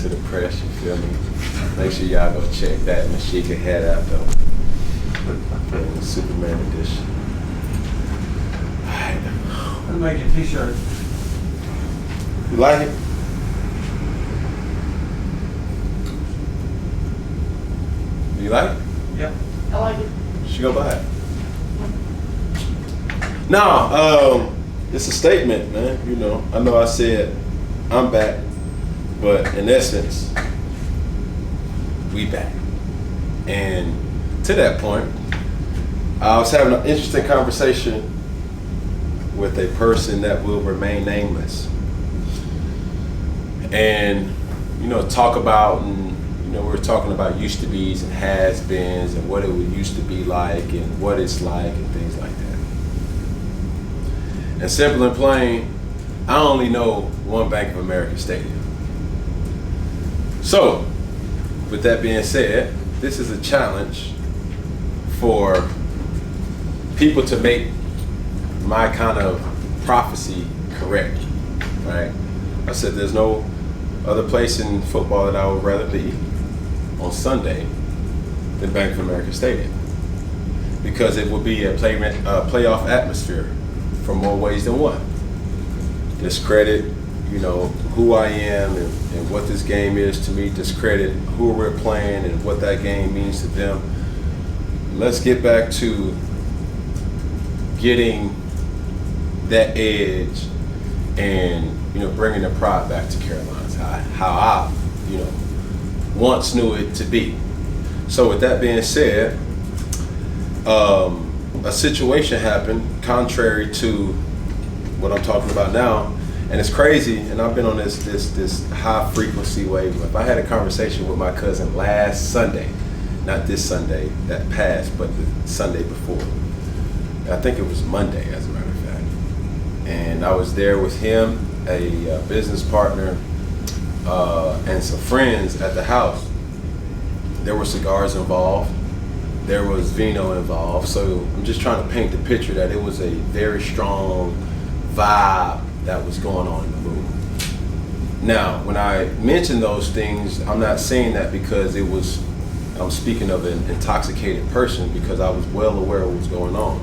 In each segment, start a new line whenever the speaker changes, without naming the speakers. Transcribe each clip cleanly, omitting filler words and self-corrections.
to the press, you feel me? Make sure y'all go check that Mashika head out though. Yeah, Superman edition. Alright.
Let's make a t-shirt.
You like it? You like it?
Yep.
I like it.
She go buy it. No, it's a statement, man. You know, I know I said I'm back, but in essence, we back. And to that point, I was having an interesting conversation with a person that will remain nameless. And, you know, talk about, and, you know, we were talking about used to be's and has beens and what it would used to be like and what it's like and things like that. And simple and plain, I only know one Bank of America stadium. So, with that being said, this is a challenge for people to make my kind of prophecy correct, right? I said there's no other place in football that I would rather be on Sunday than Bank of America Stadium, because it would be a playoff atmosphere for more ways than one. Discredit, you know, who I am and what this game is to me. Discredit who we're playing and what that game means to them. Let's get back to getting that edge and, you know, bringing the pride back to Carolina's how I, you know, once knew it to be. So with that being said, a situation happened contrary to what I'm talking about now, and it's crazy. And I've been on this high frequency wave. If I had a conversation with my cousin last Sunday, not this Sunday that passed, but the Sunday before. I think it was Monday, as a matter of fact. And I was there with him, a business partner, and some friends at the house. There were cigars involved. There was vino involved. So I'm just trying to paint the picture that it was a very strong vibe that was going on in the room. Now, when I mention those things, I'm not saying that because I'm speaking of an intoxicated person, because I was well aware of what was going on.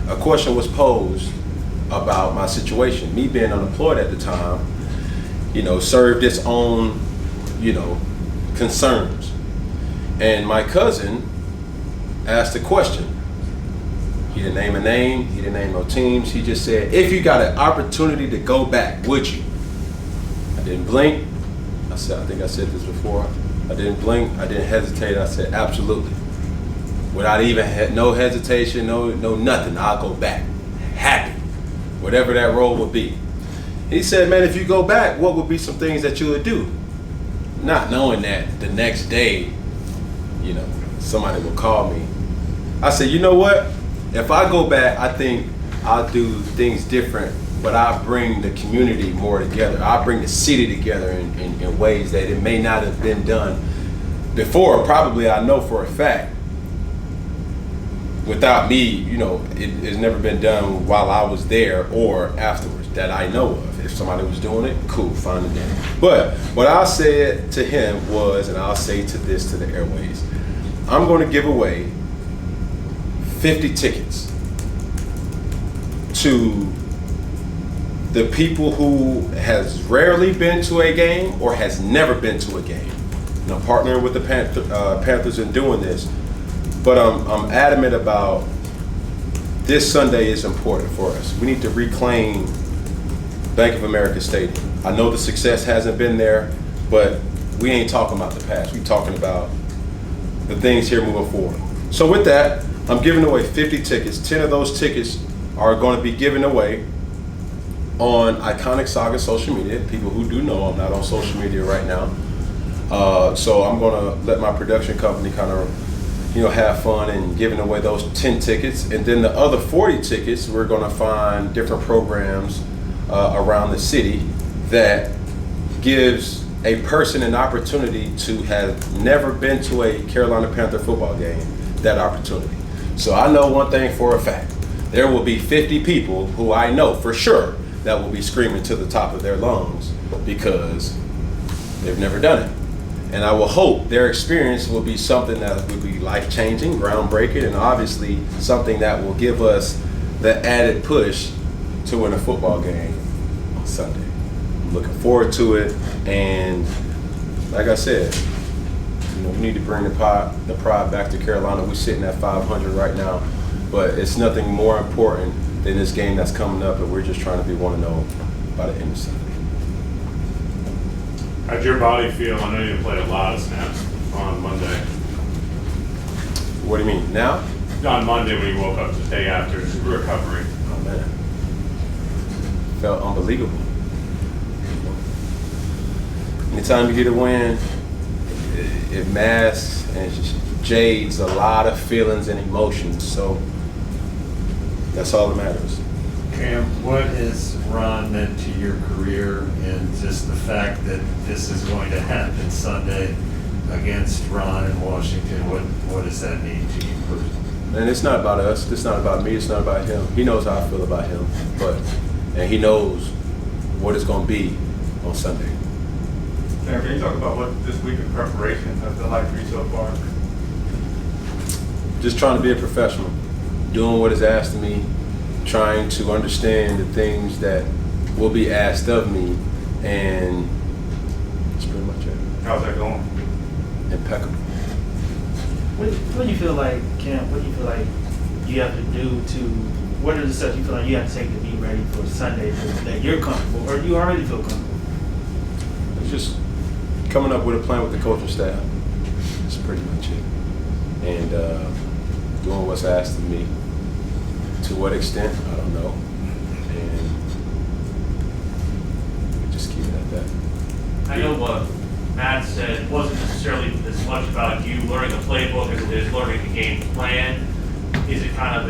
A question was posed about my situation. Me being unemployed at the time, you know, served its own, you know, concerns. And my cousin asked a question. He didn't name a name, he didn't name no teams. He just said, if you got an opportunity to go back, would you? I didn't blink. I think I said this before. I didn't blink, I didn't hesitate. I said, absolutely. Without even no hesitation, no nothing, I'll go back. Happy. Whatever that role would be. He said, man, if you go back, what would be some things that you would do? Not knowing that the next day, you know, somebody will call me. I said, you know what? If I go back, I think I'll do things different, but I'll bring the community more together. I'll bring the city together in ways that it may not have been done before. Probably, I know for a fact, without me, you know, it's never been done while I was there or afterwards that I know of. If somebody was doing it, cool, fine and dandy. But what I said to him was, and I'll say to the airways, I'm going to give away 50 tickets to the people who has rarely been to a game or has never been to a game. And I'm partnering with the Panthers in doing this, but I'm adamant about this Sunday is important for us. We need to reclaim Bank of America Stadium. I know the success hasn't been there, but we ain't talking about the past. We're talking about the things here moving forward. So with that, I'm giving away 50 tickets. 10 of those tickets are going to be given away on Iconic Saga social media. People who do know I'm not on social media right now. So I'm going to let my production company kind of, you know, have fun and giving away those 10 tickets. And then the other 40 tickets, we're going to find different programs around the city that gives a person an opportunity to have never been to a Carolina Panther football game, that opportunity. So I know one thing for a fact. There will be 50 people who I know for sure that will be screaming to the top of their lungs because they've never done it. And I will hope their experience will be something that will be life-changing, groundbreaking, and obviously something that will give us the added push to win a football game on Sunday. I'm looking forward to it, and like I said, we need to bring the pride back to Carolina. We're sitting at 500 right now, but it's nothing more important than this game that's coming up, and we're just trying to be 1-0 by the end of Sunday.
How'd your body feel? I know you played a lot of snaps on Monday.
What do you mean, now?
On Monday when you woke up the day after recovery.
Oh, man. Felt unbelievable. Anytime you get a win, it masks and jades a lot of feelings and emotions. So that's all that matters.
Cam, what has Ron meant to your career, and just the fact that this is going to happen Sunday against Ron in Washington? What does that mean to you personally?
And it's not about us. It's not about me. It's not about him. He knows how I feel about him, and he knows what it's going to be on Sunday.
Sam, can you talk about what this week of preparation has been like for you so far?
Just trying to be a professional, doing what is asked of me, trying to understand the things that will be asked of me, and that's pretty much it.
How's that going?
Impeccable.
What do you feel like, Cam? What do you feel like you have to do what are the steps you feel like you have to take to be ready for Sunday that you're comfortable, or you already feel comfortable?
It's just coming up with a plan with the coaching staff. That's pretty much it. And doing what's asked of me. To what extent, I don't know. And we just keep it at that.
I know what Matt said, it wasn't necessarily as much about you learning the playbook as it is learning the game plan. Is it kind of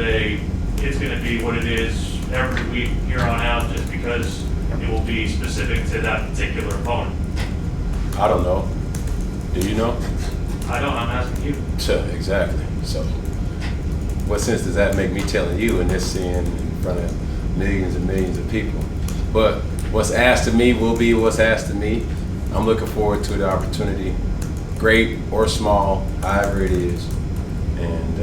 it's going to be what it is every week here on out just because it will be specific to that particular opponent?
I don't know. Do you know?
I don't, I'm asking you.
Sure, exactly. So what sense does that make me telling you in this scene in front of millions and millions of people? But what's asked of me will be what's asked of me. I'm looking forward to the opportunity, great or small, however it is. And,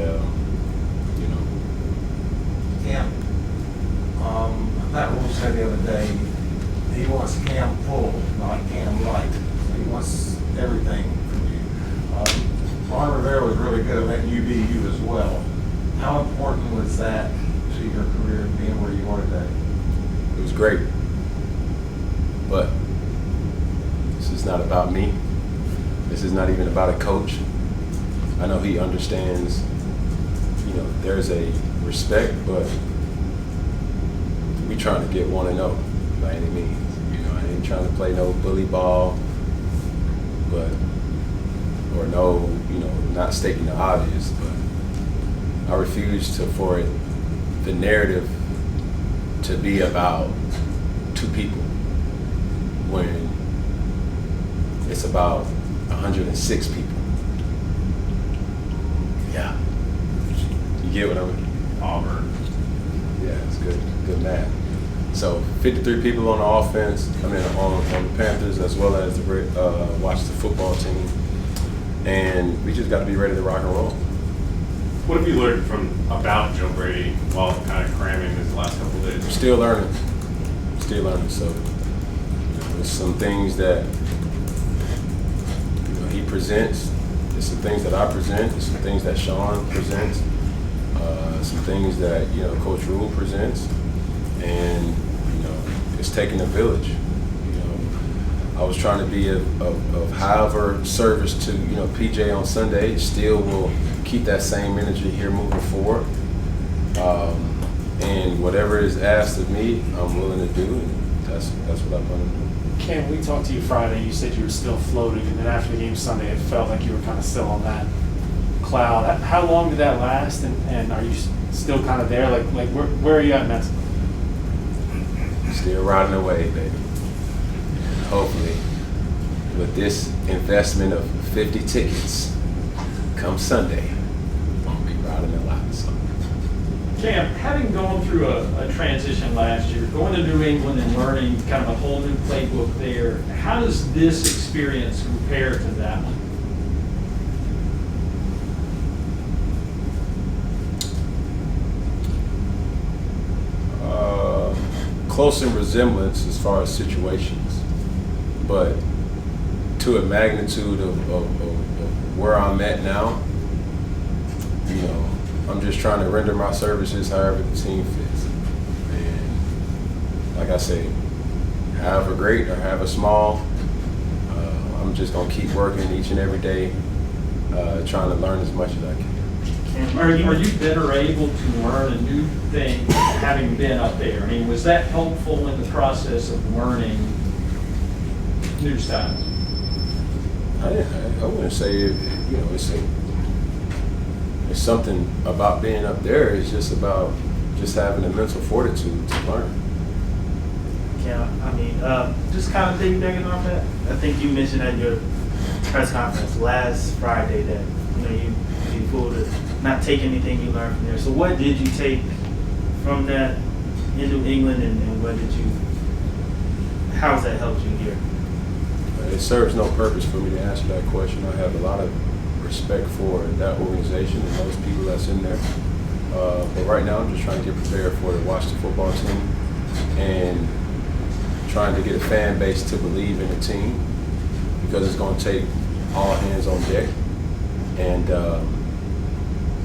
Cam, Matt Rule said the other day, he wants Cam full, not Cam light. So he wants everything from you. Ron Rivera was really good at letting you be you as well. How important was that to your career, being where you are today?
It was great. But this is not about me. This is not even about a coach. I know he understands, there's a respect, but we trying to get 1-0 by any means. I ain't trying to play no bully ball, or no, not stating the obvious, but I refuse for the narrative to be about two people when it's about 106 people. Yeah. You get what I mean?
Auburn.
Yeah, it's good math. So 53 people on the offense, on the Panthers, as well as the Washington football team. And we just got to be ready to rock and roll.
What have you learned about Joe Brady while kind of cramming this last couple of days?
Still learning. So there's some things that he presents. There's some things that I present. There's some things that Sean presents. Some things that Coach Rule presents, and it's taking a village. I was trying to be of however service to PJ on Sunday. Still will keep that same energy here moving forward. And whatever is asked of me, I'm willing to do, and that's what I'm going to do.
Cam, we talked to you Friday. You said you were still floating, and then after the game Sunday, it felt like you were kind of still on that cloud. How long did that last, and are you still kind of there? Like where are you at mentally?
Still riding away, baby. Hopefully, with this investment of 50 tickets, come Sunday, I'll be riding a lot. So.
Cam, having gone through a transition last year, going to New England and learning kind of a whole new playbook there, how does this experience compare to that one?
Close in resemblance as far as situations, but to a magnitude of where I'm at now, you know, I'm just trying to render my services however the team fits. And like I say, however great or however small, I'm just gonna keep working each and every day, trying to learn as much as I can.
Are you better able to learn a new thing having been up there? I mean, was that helpful in the process of learning new styles?
I wouldn't say, you know, it's something about being up there. It's just about just having the mental fortitude to learn.
Yeah, I mean, just kind of piggybacking off that, I think you mentioned at your press conference last Friday that, you know, you'd be cool to not take anything you learned from there. So what did you take from that in New England, and what did you, how has that helped you here?
It serves no purpose for me to answer that question. I have a lot of respect for that organization and those people that's in there. But right now I'm just trying to get prepared for the Washington football team and trying to get a fan base to believe in the team, because it's going to take all hands on deck. And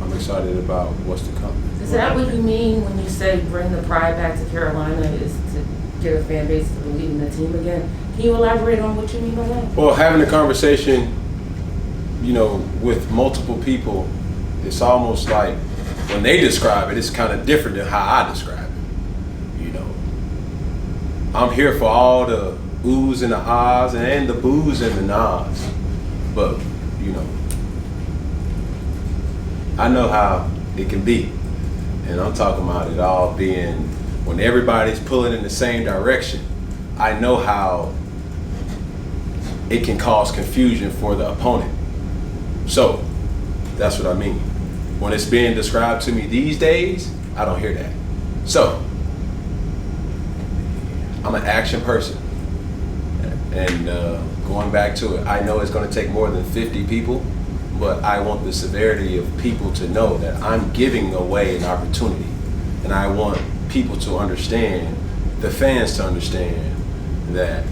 I'm excited about what's to come.
Is that what you mean when you say bring the pride back to Carolina, is to get a fan base to believe in the team again? Can you elaborate on what you mean by that?
Well, having a conversation, you know, with multiple people, it's almost like when they describe it, it's kind of different than how I describe it. You know, I'm here for all the oohs and the ahs and the boos and the nods, but you know, I know how it can be, and I'm talking about it all being when everybody's pulling in the same direction. I know how it can cause confusion for the opponent. So that's what I mean. When it's being described to me these days, I don't hear that. So I'm an action person. And going back to it, I know it's going to take more than 50 people, but I want the severity of people to know that I'm giving away an opportunity. And I want people to understand, the fans to understand that,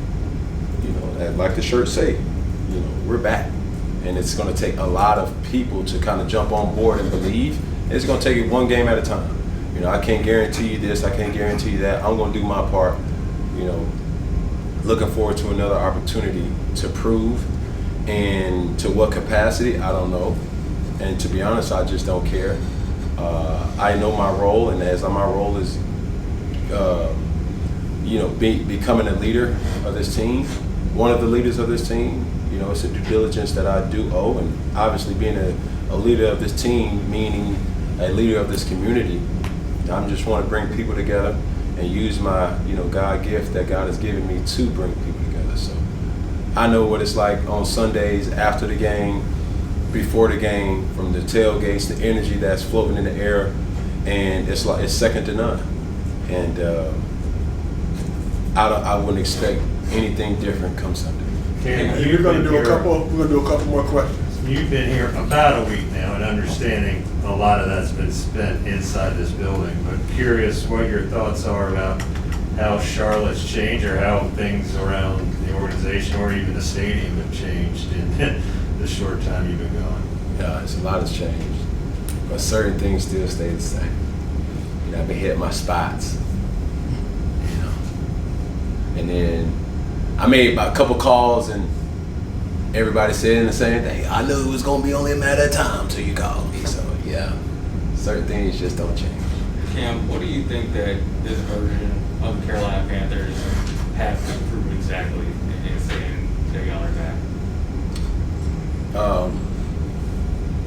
you know, like the shirts say, you know, we're back. And it's going to take a lot of people to kind of jump on board and believe. It's going to take it one game at a time. You know, I can't guarantee you this, I can't guarantee you that. I'm going to do my part, you know, looking forward to another opportunity to prove. And to what capacity, I don't know. And to be honest, I just don't care. I know my role, and as my role is, you know, becoming a leader of this team, one of the leaders of this team. You know, it's a due diligence that I do owe, and obviously being a leader of this team, meaning a leader of this community, I just want to bring people together and use my, you know, God gift that God has given me to bring people together. So I know what it's like on Sundays after the game, before the game, from the tailgates, the energy that's floating in the air, and it's like it's second to none. And I wouldn't expect anything different come Sunday.
We're going to do a couple more questions.
You've been here about a week now, and understanding a lot of that's been spent inside this building, but curious what your thoughts are about how Charlotte's changed, or how things around the organization or even the stadium have changed in the short time you've been gone.
Yeah, a lot has changed, but certain things still stay the same. You know, I've been hitting my spots, you know, and then I made about a couple calls and everybody saying the same thing. I knew it was going to be only a matter of time till you called me. So yeah, certain things just don't change.
Cam, what do you think that this version of the Carolina Panthers have to improve exactly in saying that y'all are back?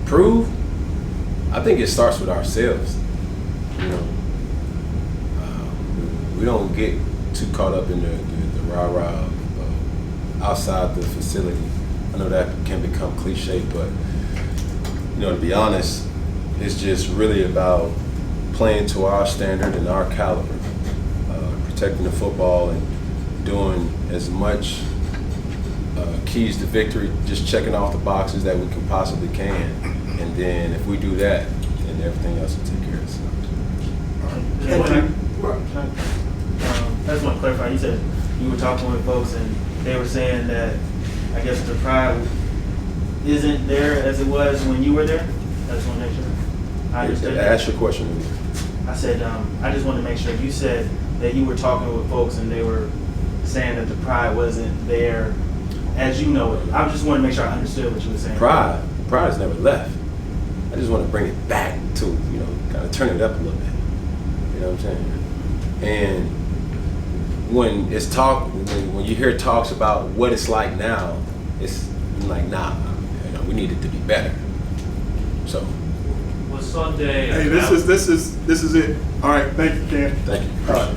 Prove? I think it starts with ourselves. You know, we don't get too caught up in the rah-rah outside the facility. I know that can become cliche, but you know, to be honest, it's just really about playing to our standard and our caliber, protecting the football and doing as much keys to victory, just checking off the boxes that we can possibly can. And then if we do that, then everything else will take care of itself.
I just want to clarify, you said you were talking with folks and they were saying that, I guess the pride isn't there as it was when you were there? I just want to make sure. I understood that.
Ask your question again.
I said, I just want to make sure, you said that you were talking with folks and they were saying that the pride wasn't there as you know it. I just want to make sure I understood what you were saying.
Pride has never left. I just want to bring it back to, kind of turn it up a little bit. You know what I'm saying? And when it's when you hear talks about what it's like now, it's like, nah, we need it to be better. So.
Was Sunday.
Hey, this is it. All right, thank you, Cam.
Thank you.
All right.